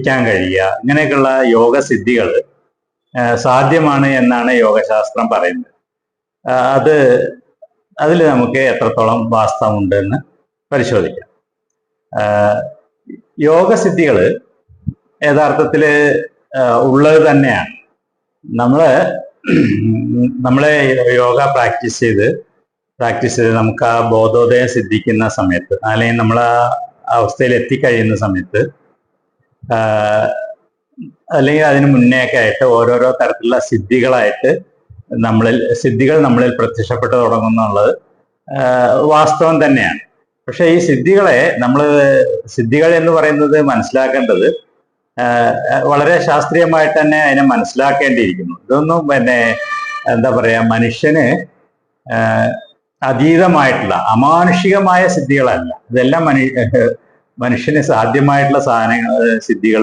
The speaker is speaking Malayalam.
ചിന്തിക്കാൻ കഴിയുക, ഇങ്ങനെയൊക്കെയുള്ള യോഗസിദ്ധികൾ സാധ്യമാണ് എന്നാണ് യോഗശാസ്ത്രം പറയുന്നത്. അത് അതിൽ നമുക്ക് എത്രത്തോളം വാസ്തവമുണ്ട് എന്ന് പരിശോധിക്കാം. യോഗസിദ്ധികൾ യഥാർത്ഥത്തിൽ ഉള്ളത് തന്നെയാണ്. നമ്മളെ യോഗ പ്രാക്ടീസ് ചെയ്ത് നമുക്ക് ആ ബോധോദയം സിദ്ധിക്കുന്ന സമയത്ത്, അല്ലെങ്കിൽ നമ്മൾ ആ അവസ്ഥയിൽ എത്തിക്കഴിയുന്ന സമയത്ത്, അല്ലെങ്കിൽ അതിന് മുന്നേ ഒക്കെ ആയിട്ട് ഓരോരോ തരത്തിലുള്ള സിദ്ധികൾ നമ്മളിൽ പ്രത്യക്ഷപ്പെട്ടു തുടങ്ങുന്നുള്ളത് വാസ്തവം തന്നെയാണ്. പക്ഷെ ഈ സിദ്ധികൾ എന്ന് പറയുന്നത് മനസ്സിലാക്കേണ്ടത് വളരെ ശാസ്ത്രീയമായിട്ട് തന്നെ അതിനെ മനസ്സിലാക്കേണ്ടിയിരിക്കുന്നു. ഇതൊന്നും എന്താ പറയാ, മനുഷ്യന് അതീതമായിട്ടുള്ള അമാനുഷികമായ സിദ്ധികളല്ല. ഇതെല്ലാം മനുഷ്യന് സാധ്യമായിട്ടുള്ള സിദ്ധികൾ